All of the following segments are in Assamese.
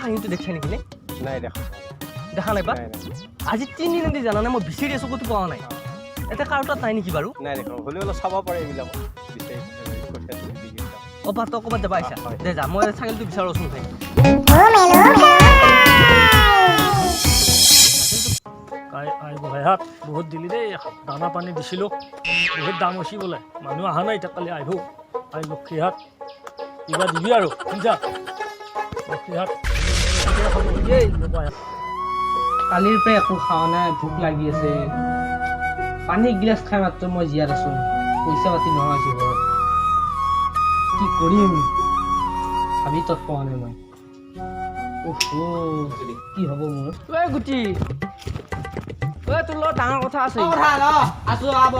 হাঁহিটো দেখিছা নেকি নে নাই দেখা দেখা নাই বা আজি 3 দিন দি জানা না মই বিচাৰি আছো কতো পোৱা নাই এটা কাৰো তাত নাই নেকি বাৰু নাই দেখা হ'লে অলপ চাব পাৰে এইবিলাক বিচাৰি অবাত অকমান যাবা আইছা দে যা মই ছাগলটো বিচাৰোচোন ভাই ভাইহাত বহুত দিলি দেই দানা পানী দিছিলোঁ বহুত দাম হৈছে বোলে মানুহ অহা নাই এতিয়া কালি আহিব আই লক্ষীহাত কিবা দিবি আৰু শুনিছা লক্ষীহাত কালিৰ পৰা একো খোৱা নাই ভোক লাগি আছে পানী গিলাচ খাই মাত্ৰ মই জীয়াত আছো পইচা পাতি নোহোৱা হৈছে ঘৰত কি কৰিম ভাবি তত পোৱা নাই মই কি হ'ব মোৰ ঐ গুটি ঐ তোৰ লগত ডাঙৰ কথা আছে কথা ন আছো আব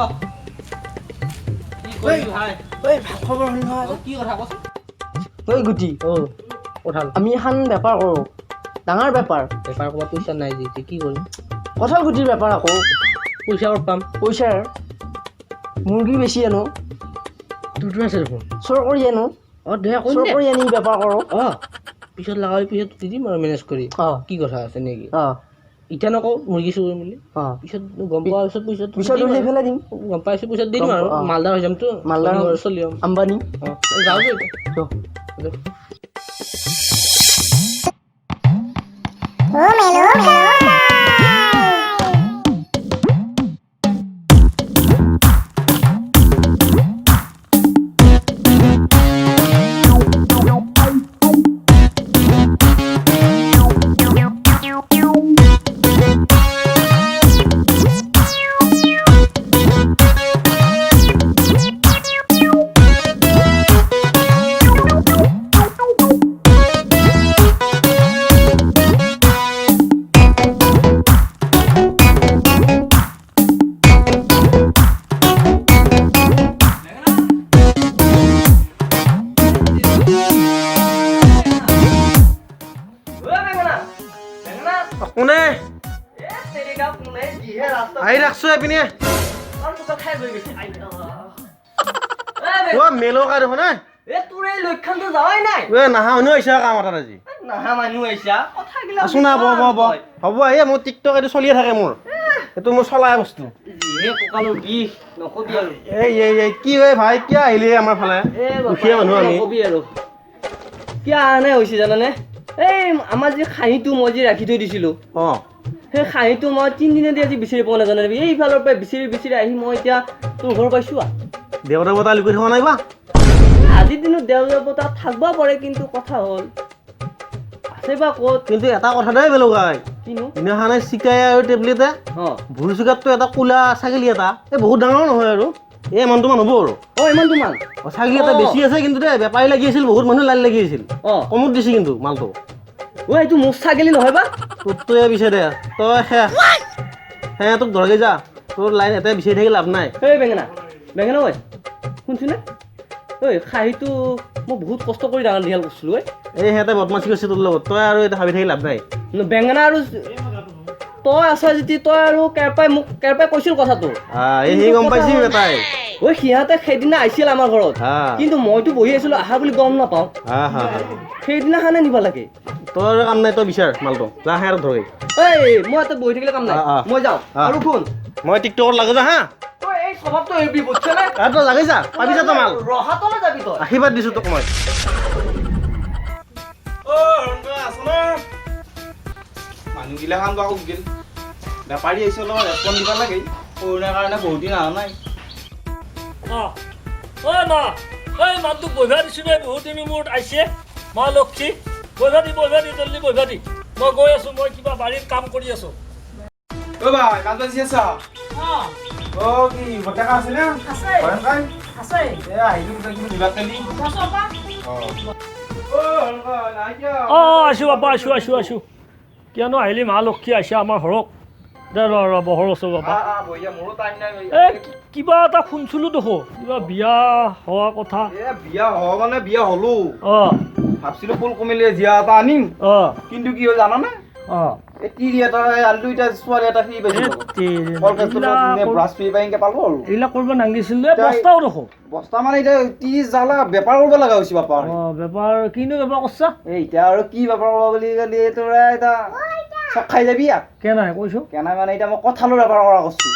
কি কৰিবি ভাই ঐ খবৰ শুন নহয় কি কথা কচোন ঐ গুটি কঁঠাল আমি এখন বেপাৰ কৰোঁ ডাঙৰ বেপাৰ বেপাৰ কৰা পইচা নাই যে এতিয়া কি কৰিম কঁঠাল গুটিৰ বেপাৰ আকৌ পইচা ক'ত পাম পইচাৰ মুৰ্গী বেছি আনো তোৰটো আছে দেখোন চোৰ কৰি আনো দে চোৰ কৰি আনি বেপাৰ কৰোঁ পিছত লগাই পিছত দি দিম আৰু মেনেজ কৰি কি কথা আছে নেকি এতিয়া নকওঁ মুৰ্গী চুৰ বুলি পিছত গম পোৱাৰ পিছত পিছত উলিয়াই পেলাই দিম গম পাইছোঁ পিছত দি দিম আৰু মালদাৰ হৈ যামতো মালদাৰ চলি যাম আম্বানী যাওঁ দে কোনে আহি ৰাখছো এইপিনে মেলো কা দেখোন নাহা শুনি আহিছা কাম এটাত আজি আছো না হ'ব এই মোৰ টিকটক এইটো চলিয়ে থাকে মোৰ এইটো মোৰ চলাই বস্তু এই কি হয় ভাই কিয় আহিলি আমাৰ ফালে দুখীয়া মানুহ আমি কিয় অহা নাই হৈছে জানানে এই আমাৰ যে খাহীটো মই যে ৰাখি থৈ দিছিলোঁ সেই খাহীটো মই 3 দিনেদি আজি বিচাৰি পোৱা নাজানো এইফালৰ পৰা বিচাৰি আহি মই এতিয়া তোৰ ঘৰ পাইছোঁ দেৱতা বতা লুকুই থকা নাই বা আজিৰ দিনত দেৱতা থাকিব পাৰে কিন্তু কথা হ'ল আছে বা ক'ত কিন্তু এটা কথা দেই বেলেগাই কিনো দিনাখানে চিকাই আৰু টেবলেটে ভুল চুকাততো এটা কোলা ছাগলী এটা এই বহুত ডাঙৰ নহয় আৰু এই ইমানটো মান হ'ব আৰু ইমানটো মান ছাগলী এটা বেছি আছে কিন্তু দেই বেপাৰী লাগি আছিল বহুত মানুহ লাইন লাগি আছিল কমত দিছে কিন্তু মালটো এইটো মোৰ ছাগলী নহয় বা তোৰতো বিচাৰে দে তই সেয়া তোক ধৰগে যা তোৰ লাইন এটাই বিচাৰি থাকি লাভ নাই এই বেঙেনা ঐ শুনছোনে ঐ খাহীটো মই বহুত কষ্ট কৰি ডাঙৰ দীঘল কৰিছিলোঁ এই সিহঁতে বদমাচি কৰিছে তোৰ লগত তই আৰু এটা ভাবি থাকি লাভ নাই বেঙেনা আৰু তই আছ যদি তই আৰু কেৰপাই কৈছিল কথাটো এই গম পাইছি এটাই সিহঁতে সেইদিনা আহিছিল আমাৰ ঘৰত কিন্তু মইতো বহি আছিলো আহা বুলি গম নাপাওঁ সেইদিনাখনে নিব লাগে তোৰ আৰু কাম নাই তই বিচাৰ মালটো যা হে আৰু ধৰে এই মই ইয়াতে বহি থাকিলে কাম নাই মই যাওঁ আৰু শুন মই টিকটকত লাগো যা হা এই স্বভাৱটো এৰি বুজিছে নে তই লাগি যা পাবি যা তই মাল ৰহাতলৈ যাবি তই আশীৰ্বাদ দিছো তোক মই মানুহগিলাখান বা খুব গেল বেপাৰী আহিছে অলপ ৰেচপন দিব লাগে কৰোণাৰ কাৰণে বহুত দিন অহা নাই মা এই মানুহটোক বহিবা দিছোঁ নাই বহুত দিনৰ মূৰত আহিছে মা লক্ষী বহিবা দি জল্দি বহিবা দি মই গৈ আছোঁ মই কিবা বাৰীত কাম কৰি আছোঁ অ' ভাই কাম পাইছি আছা কি বটেকা আছে না আছে আহিলো কিবা দিবা কালি আছোঁ বাবা আছোঁ কিয়নো আহিলি মা লক্ষী আহিছে আমাৰ ঘৰত দে বহৰ আছোঁ বাবা কিবা এটা শুনছিলোঁ দেখোন কিবা বিয়া হোৱা কথা বিয়া হোৱা মানে বিয়া হলো অঁ ভাবছিলো ফুল কমিলে জীয়া এটা আনিম কিন্তু কি হ'ল জানানে অঁ এই তিৰি এটা আলু এটা ছোৱালী এটা ফ্ৰী পাইছো ব্ৰাছ ফ্ৰী পাই এনেকে পালো আৰু এইবিলাক কৰিব নাগিছিলে বস্তাও দেখোঁ বস্তা মানে এতিয়া ত্ৰিছ জ্বালা বেপাৰ কৰিব লগা হৈছে বাপা অঁ বেপাৰ কিনো বেপাৰ কৰছা এই এতিয়া আৰু কি বেপাৰ কৰিব বুলি ক'লি তোৰা এতিয়া চব খাই যাবি কেনাই কৈছোঁ কেনে মানে এতিয়া মই কঁঠালৰ বেপাৰ কৰা কৰিছোঁ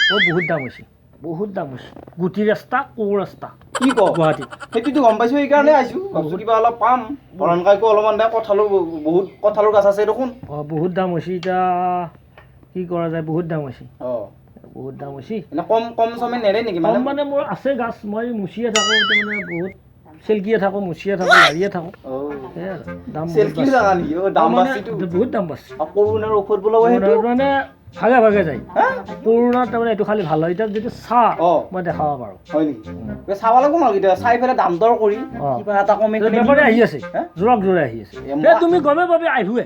বহুত দাম হৈছে গুটি ৰাস্তা কোৰ ৰাস্তা কি ক গুৱাহাটীত সেইটোতো গম পাইছোঁ সেইকাৰণে আহিছোঁ ভাবছোঁ কিবা অলপ পাম ভৰণকাইকো অলপমান দে কঁঠালো বহুত কঁঠালৰ গাছ আছে দেখোন অঁ বহুত দাম হৈছে এতিয়া কি কৰা যায় বহুত দাম হৈছে অঁ বহুত দাম হৈছে এনে কম চমে নেৰে নেকি কম মানে মোৰ আছে গাছ মই মুচিয়ে থাকোঁ এতিয়া মানে বহুত চেলকিয়ে থাকোঁ মুচিয়ে থাকোঁ লাৰিয়ে থাকোঁ সেয়াই আৰু দাম চেলকিৰ জাগা নেকি দাম বাঢ়িছেতো বহুত দাম বাঢ়িছে কৰোণাৰ ঔষধ বোলাব সেইটো মানে ভাগে যায় পুৰণা তাৰমানে এইটো খালি ভাল হয় এতিয়া যদি চাহ মই দেখাব পাৰোঁ হয় নেকি চাব লাগিব মাল কেতিয়া চাই পেলাই দাম দৰ কৰি কিবা এটা কমে বেপাৰী আহি আছে জোৰে আহি আছে তুমি গমে পাবি আহিবয়ে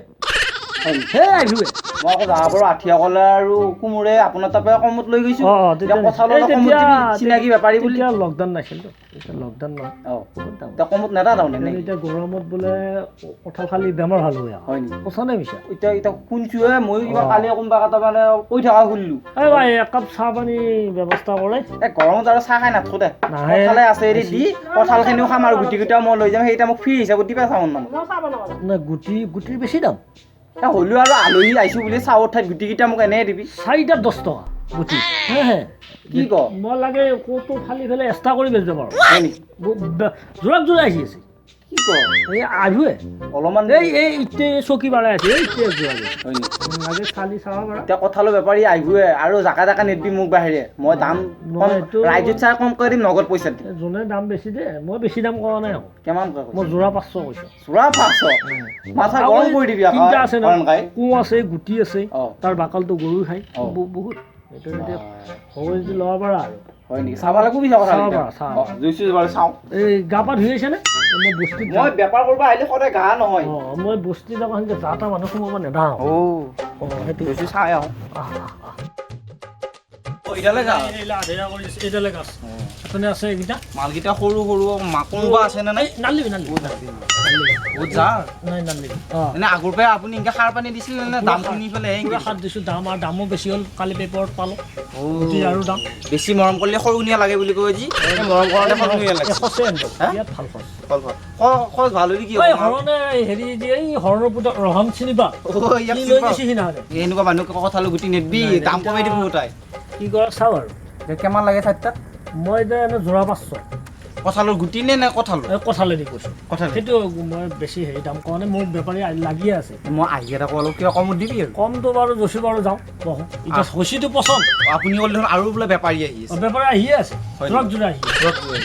আহিবয়ে মই আকৌ যাৰ পৰা আঠিয়া কলে আৰু কোমোৰে আপোনাৰ তাৰ পৰা কমত লৈ গৈছোঁ চিনাকি বেপাৰী বুলি লকডাউন নাছিলতো এতিয়া লকডাউন নহয় এতিয়া কমত নেদা তাৰমানে এতিয়া গৰমত বোলে কঁঠাল খালি বেমাৰ ভাল হয় নেকি সঁচা নে মিছা এতিয়া শুনছোঁহে ময়ো কিবা কালি কোনোবা এটা মানে কৈ থকা শুনিলোঁ এই ভাই একাপ চাহ পানী ব্যৱস্থা কৰে এই গৰমত আৰু চাহ খাই নাথো দে কঁঠালে আছে এৰি দি কঁঠালখিনিও খাম আৰু গুটিকেইটাও মই লৈ যাম সেইটা মোক ফ্ৰী হিচাপত দিবা চাউন মানে গুটিৰ বেছি দাম হ'লেও আৰু আলহী আহিছোঁ বুলি চাউৰ ঠাইত গুটিকেইটা মোক এনেই দিবি 4টাত 10 টকা গুটি কি ক মই লাগে ক'তো ফালি ফেলে এক্সট্ৰা কৰি বেচিব পাৰোঁ হয় নেকি জোৰে আহি আছে কি ক এই আহিবয়ে অলপমান এই চকী বাঢ়াই আছে হয় নেকি লাগে চালি চাব পাৰা এতিয়া কঁঠালৰ বেপাৰী আহিবয়ে আৰু জাকা নেদবি মোক বাহিৰে মই দাম কম ৰাইজত চাই কম কৰি দিম নগদ পইচা দিম যোনে দাম বেছি দে মই বেছি দাম কৰা নাই আকৌ কিমান মই যোৰা 500 কৈছোঁ যোৰা 500 মাথা গৰম কৰি দিবি আকৌ তিনিটা আছে নহয় কোঁ আছে গুটি আছে তাৰ বাকলটো গৰু খাই বহুত এইটো এতিয়া হ'ব যদি ল'ব পাৰা আৰু হয় নেকি চাব লাগিব পিছা কথা জুইছোঁ বাৰু চাওঁ এই গা পা ধুই আহিছেনে মই বস্তি মই বেপাৰ কৰিব আহিলে সদায় গা নহয় মই বস্তি যাব যা তা মানুহ সোমাব নেদাওঁ সেইটো জুইছোঁ চাই আহোঁ মালকেইটা সৰু কোনোবা আছে নে নাই এনে আগৰ পৰাই আপুনি এনেকে সাৰ পানী দিছিল নে দাম শুনি পেলাই সাৰ দিছোঁ দাম আৰু দামো বেছি হ'ল কালি পেপাৰত পালোঁ আৰু দাম বেছি মৰম কৰিলে সৰুনীয়া লাগে বুলি কয় যি মৰম কৰোঁতে সৰুনীয়া লাগে খৰচ ভাল হয় কি হেৰি এই হৰণৰ পুতক ৰহন চিনি পা এনেকুৱা মানুহক কঁঠালৰ গুটি নেদবি দাম কমাই দিব তাই কি কৰা চাওঁ আৰু কিমান লাগে চাৰিটাত মই এতিয়া এনে যোৰা 500 কঁঠালৰ গুটি নে কঁঠাল কঁঠালেদি কৈছোঁ সেইটো মই বেছি হেৰি দাম কোৱা নাই মোৰ বেপাৰী লাগিয়ে আছে মই আহি এটা অলপ কিবা কমত দিবি আৰু কমটো বাৰু জচি বাৰু যাওঁ এতিয়া হৈছিটো পচন্দ আপুনি ক'লে দেখোন আৰু বোলে বেপাৰী আহি আছে বেপাৰী আহিয়ে আছে জোৰে আহি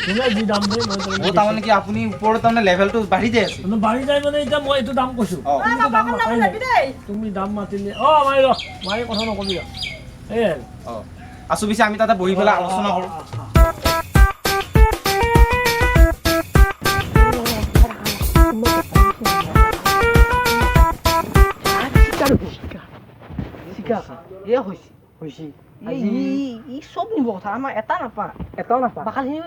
যোনে যি দাম দিয়ে মই তাৰমানে কি আপুনি ওপৰত তাৰমানে লেভেলটো বাঢ়ি যায় আছে বাঢ়ি যায় মানে এতিয়া মই এইটো দাম কৈছোঁ তুমি দাম মাতিলে মাৰি কথা নকবি এই আছোঁ পিছে আমি তাতে বহি পেলাই আলোচনা কৰোঁ চব নিব কথা আমাৰ এটাও নাপা বাকালখিনি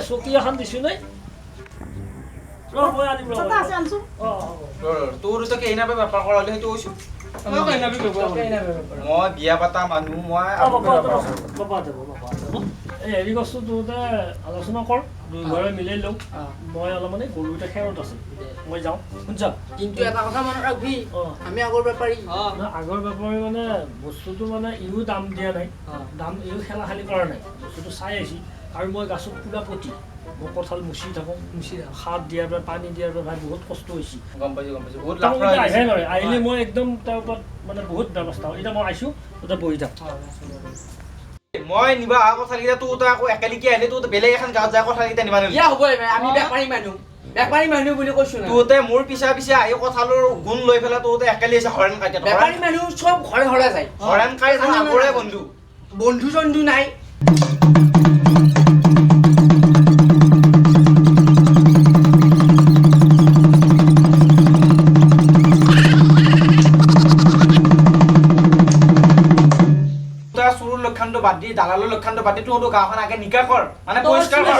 চকী এখন দিছোঁ নাই তোৰ বেপাৰ কৰা হ'লে সেইটো কৈছোঁ মই বিয়া পাতা মানুহ মই হেৰি বস্তু তোৰতে আলোচনা কৰ দুই ঘৰে মিলাই লওঁ মই অলপমান গৰু এটা খেৰত আছে মই যাওঁ শুনছা কিন্তু এটা কথা মনত ৰাখবি আমি আগৰ বেপাৰী মানে বস্তুটো মানে ইও দাম দিয়া নাই দাম ইও খেলা খালি কৰা নাই বস্তুটো চাই আহিছে আৰু মই গাছত পুৰা পতি মই কঁঠাল মুচি থাকোঁ সাৰ দিয়াৰ পৰা পানী দিয়াৰ পৰা ভাই বহুত কষ্ট হৈছে আহিলে মই একদম তাৰ ওপৰত মানে বহুত ব্যৱস্থা এতিয়া মই আহিছোঁ তাতে বহি থাক মই নিবা অহা কথাকেইটা তোৰ আকৌ একেলগে আহিলে তোৰ বেলেগ এখন গাঁৱত যায় কথাকেইটা নিবা হ'ব আমি বেপাৰী মানুহ বুলি কৈছোঁ তোতে মোৰ পিছে আহি কঁঠালৰ গুণ লৈ পেলাই তোতে একেলি আছে হৰেণ কাইটা বেপাৰী মানুহ চব ঘৰে যায় হৰেণ কাই আগৰে বন্ধু চন্ধু নাই লক্ষণটো বাদ দি দালালৰ লক্ষণটো বাদ দি তোৰ গাঁওখন আগে নিকা কৰ মানে পৰিষ্কাৰ কৰ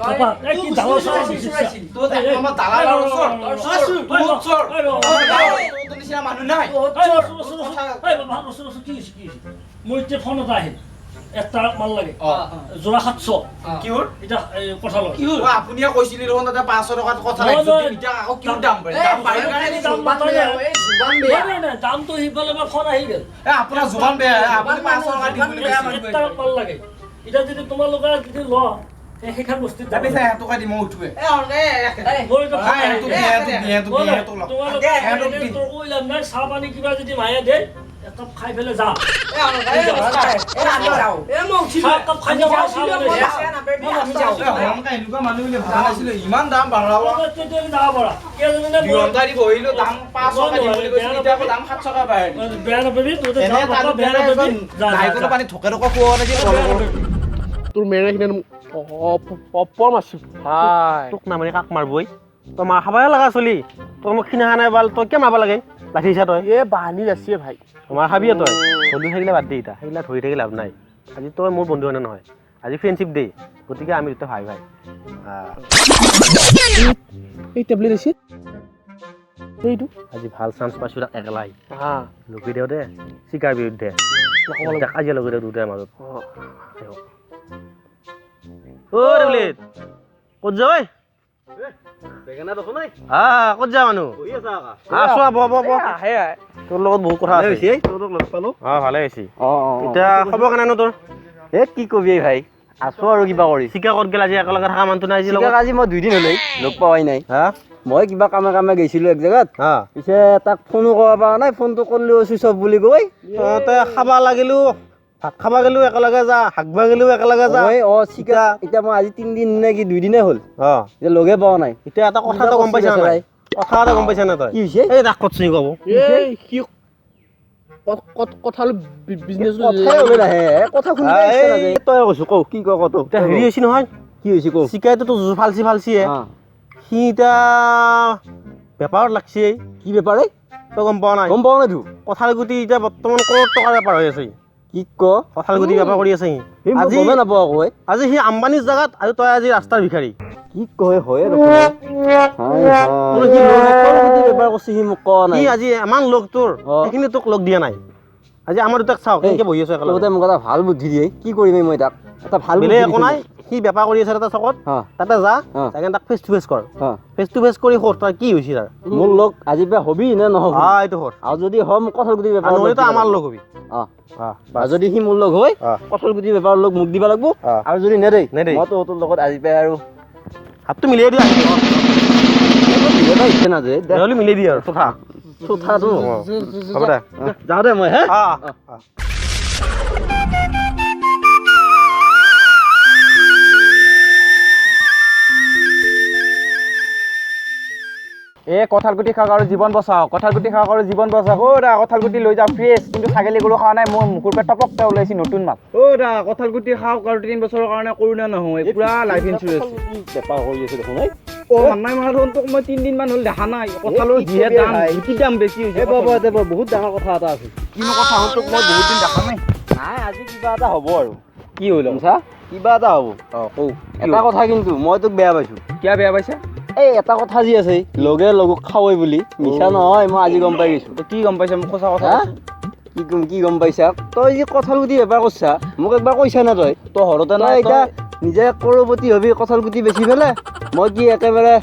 বাবা এই কি ডাঙৰ তোৰ আমাৰ দালালৰ ওচৰ তোৰ নিচিনা মানুহ নাই মোৰ এতিয়া ফোন এটা আহিল এটা মাল লাগে যোৰা 700 কিহৰ এটা কঁঠালৰ আপুনিয়ে কৈছিলি দেখোন তাতে 500 টকাত কথা লাগিছিল এতিয়া আকৌ কিয় দাম বাঢ়িল দাম বাঢ়িল কাৰণে দামটো সিফালে পৰা ফোন আহি গ'ল আপোনাৰ জুবান বেয়া আপুনি 500 টকা দিম বুলি বেয়া মানুহ এটা মাল লাগে এতিয়া যদি তোমালোকে যদি লোৱা সেইখন বস্তু যাবি চাই টকা দি মই উঠুৱে চাহ পানী কিবা যদি মায়ে দে একাপ খাই পেলাই যা ইমান দাম বাঢ়াব বহিলো দাম 500 টকা দিম বুলি কৈছিল এতিয়া আকৌ দাম 700 টকা বাঢ়িল বেয়া নাপাবি পানী থকে থকে খোৱা নেকি তোৰ মেৰেখিনি পপৰ মাৰছো ভাই তোক নামাৰি কাক মাৰবই তই মাৰ খাবাই লগা চলি তই মোক খিনা খানাই বাল তই কিয় মাৰবা লাগে লাঠি হিচা তই এ বাহানি যাচ্ছি ভাই মাৰ খাবিয়ে তই বন্ধু থাকিলে বাদ দে এতিয়া সেইবিলাক ধৰি থাকি লাভ নাই আজি তই মোৰ বন্ধু হয় নহয় আজি ফ্ৰেণ্ডশ্বিপ দে গতিকে আমি দুটা ভাই ভাই এই টেবলেট আছে এইটো আজি ভাল চান্স পাইছো তাক একেলাই লুকি দেও দে চিকাৰ বিৰুদ্ধে কাজিয়া লগাই দেও দুটাৰ মাজত ও টেবলেট ক'ত যা ঐ ক'ত যা মানুহ আছো তোৰ লগত বহুত কথা আছে ভালে হৈছে এতিয়া খবৰ কেনেনো তোৰ কি কবি ভাই আছো আৰু কিবা কৰি চিকা ক'ত গেল আজি একেলগে থকা মানুহটো নাই আজি মই 2 দিন হ'লেই লগ পোৱাই নাই মই কিবা কামে গৈছিলো এক জেগাত পিছে তাক ফোনো কৰিব পৰা নাই ফোনটো কৰিলেও চুইচ অফ বুলি কৈ তই খাবা লাগিলো ভাত খাবা গেলো একেলগে যা হাগবা গেলো একেলগে যা চিকা এতিয়া মই আজি 3 দিন নে কি 2 দিনে হ'ল এতিয়া লগে পোৱা নাই এতিয়া এটা কথা গম পাইছা নাই কথা এটা গম পাইছা না তই কি হৈছে এই ৰাখ ক'ত চিনি ক'ব কি কথা বিজনেছ কথাই ওলাই নাহে কথা শুনি তই কৈছো কও কি কও কত এতিয়া হেৰি হৈছে নহয় কি হৈছে কও চিকাইতো তো ফালচিয়ে সি এতিয়া বেপাৰত লাগছে কি বেপাৰে তই গম পোৱা নাই তো কঁঠাল গুটি এতিয়া বৰ্তমান কৰোৰ টকাৰ বেপাৰ হৈ আছে কি কঁঠাল গুটি বেপাৰ কৰি আছে আজি গমে নাপাওঁ আকৌ আজি সি আম্বানীৰ জাগাত আৰু তই আজি ৰাস্তাৰ ভিখাৰী কি কয় হয় বেপাৰ কৰিছে সি মোক কোৱা নাই আজি ইমান লগ তোৰ সেইখিনি তোক লগ দিয়া নাই আজি আমাৰ দুটাক চাওঁ কেনেকে বহি আছো একেলগে মোক এটা ভাল বুদ্ধি দিয়ে কি কৰিম মই তাক এটা ভাল বেলেগ একো নাই সি বেপাৰ কৰি আছে এটা চকত তাতে যা তাক ফেচ টু ফেচ কৰ ফেচ টু ফেচ কৰি সৰ তই কি হৈছে তাৰ মোৰ লগ আজি পৰা হবি নে নহ'ব এইটো সৰ আৰু যদি হয় মোক কঁঠাল গুটি বেপাৰ নহ'লে তই আমাৰ লগ হবি আৰু যদি সি মোৰ লগ হয় কঁঠাল গুটি বেপাৰৰ লগ মোক দিব লাগিব আৰু যদি নেদেই মই তোৰ লগত আজি পাই আৰু হাতটো মিলিয়াই দিয়া মিলাই দিয়ে আৰু চোঠাটো হ'ব দে যাওঁ দে মই কঁঠাল গুটি খাওক আৰু জীৱন বচাওক কঁঠাল গুটি খাওক আৰু জীৱন বচাওক কঁঠাল গুটি লৈ যাওক ফ্ৰেছ কিন্তু ছাগলী গৰু খোৱা নাই মোৰ মুখৰ পৰা টপকটা ওলাইছে নতুন মাল কঁঠাল গুটি খাওক আৰু 3 বছৰৰ কাৰণে কৰোণা নহয় পুৰা লাইফ ইঞ্চুৰেঞ্চ বেপাৰ কৰি আছে দেখোন নাই মাহত তোক মই 3 দিন মান হ'ল দেখা নাই কঁঠালৰ যিহে দাম দাম বেছি হৈছে বহুত ডাঙৰ কথা এটা আছে কিনো কথা হ'ল তোক মই বহুত দিন দেখা নাই নাই আজি কিবা এটা হ'ব আৰু কি হ'ল কিবা এটা হ'ব এটা কথা কিন্তু মই তোক বেয়া পাইছো কিয় বেয়া পাইছা এই এটা কথা যি আছে লগে লগক খাৱই বুলি মিছা নহয় মই আজি গম পাই গৈছো কি গম পাইছা মোক সঁচা কথা কি গম পাইছা তই যি কঁঠাল গুটি বেপাৰ কৰিছা মোক একবাৰ কৈছা না তই ঘৰতে নাই এতিয়া নিজে কৰবতী হবি কঁঠাল গুটি বেচি পেলাই মই কি একেবাৰে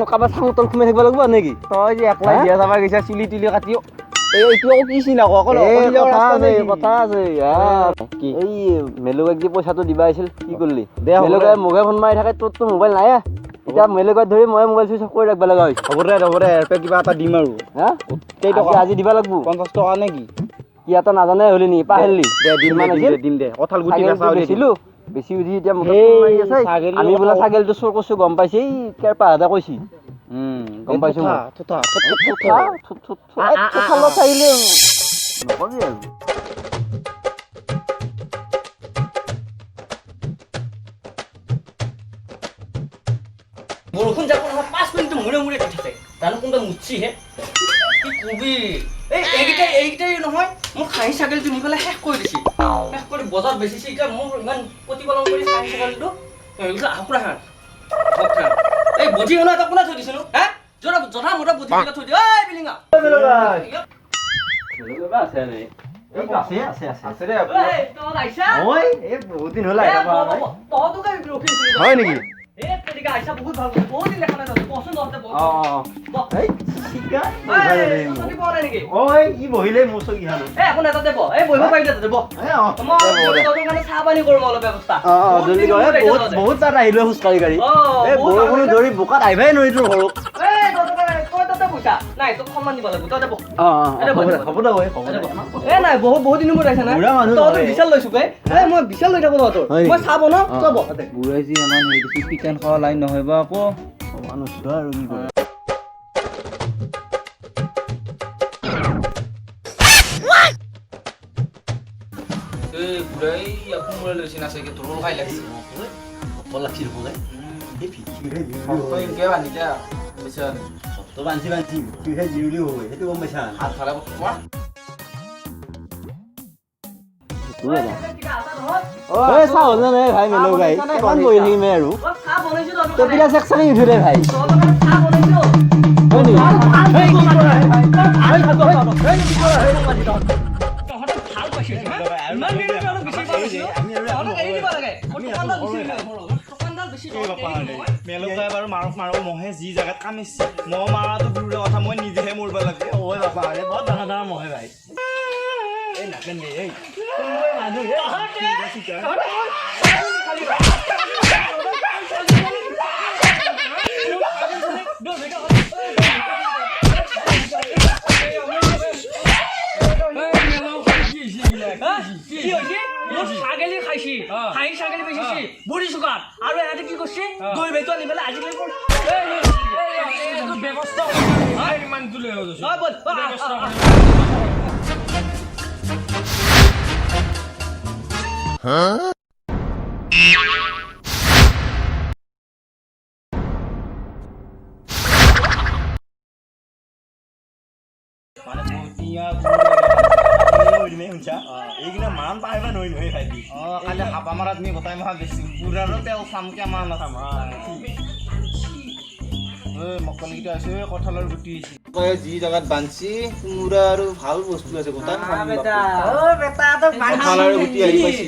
কাৰোবাৰ চাঙৰ তল সোমাই থাকিব লাগিব নেকি তই যে একলাই বিয়া যাবা গৈছা চুলি তুলি কাটি এইটো আকৌ কি চিনা কথা আছে এই মেলুকাক যি পইচাটো দিবা আহিছিল কি কৰিলি মেলুকাই মোবাইল ফোন মাৰি থাকে তোৰতো মোবাইল নাই এতিয়া মেলুকাক ধৰি মই মোবাইল চুইচ অফ কৰি ৰাখিব লগা হৈছে হ'ব দে কিবা এটা দিম আৰু আজি দিবা লাগিব 50 টকা নে কি এটা নাজানে হলি নি পাহেলি দিম দে কঁঠাল গুটি বেচিলো বেছি উঠি এতিয়া আমি বোলা ছাগলীটো চোৰ কৰিছো গম পাইছে এই কেৰপা এটা কৈছি গম পাইছো বৰষুণ যাব নহয় 5 মিনিট মূৰে মূৰে উঠিছে জানো কোনোবা মুচিহে কি কবি এইকেইটাই নহয় মোৰ খাহী ছাগলীটো নি পেলাই শেষ কৰি দিছে শেষ কৰি বজাৰত বেচিছে এতিয়া মোৰ ইমান প্ৰতিপালন কৰি খাহী ছাগলীটো এইটো আপুৰা হাত এই বজি হলো এটা কোনে থৈ দিছিলো হা জৰা জধা মোটা বুদ্ধি বিলাক থৈ দিও এই বিলিঙা বহুত দিন হ'ল হয় নেকি ই বহিলে মোৰ চকী খালো বহুত তাত আহিলো খোজকাঢ়ি গাড়ী বৰষুণ ধৰি বোকাত আহিবাই নোৱাৰি তোৰ ঘৰত হ'ব দে নাই বহুত দিনৰ মূৰত আহিছা নাই তহঁতৰ বিশাল লৈছো বে মই বিশাল লৈ থাকো তহঁতৰ মই চাব ন তই বুঢ়াইজি আমাৰ হেৰি পিকান খোৱা লাইন নহয় বা আকৌ মানুহ চোৱা আৰু কি কৰে চাহ হ'ল নে ভাই মেলো গাই কিমান বহি থাকিমে আৰু তই কিবা চেক চাকি উঠি দে ভাই মেলুকাই বাৰু মাৰো মহে যি জেগাত কামিছে মহ মাৰাটো দূৰৰ কথা মই নিজেহে মৰিব লাগে ঐ বাপা বৰ ডাঙৰ মহে ভাই এই নাকেন দে এই ছাগলী খাইছি খাহী ছাগলী বেচিছি বুঢ়ী চুকাত আৰু এহেঁতে কি কৰিছে দৈ বেটো আনি পেলাই আজিকালি ব্যৱস্থা ইমান তুলে এইকেইটা মান পাৰিবা নৈ নৈ খাই দি কালি হাপা মাৰাত নি গোটাই মাহ বেছি বুঢ়াৰো তেল চামকে আমাৰ নাখাম মকলিকেইটা আছে কঁঠালৰ গুটি যি জেগাত বান্ধছি কোমোৰা আৰু ভাল বস্তু আছে গোটাই কঁঠালৰ গুটি আহি পাইছি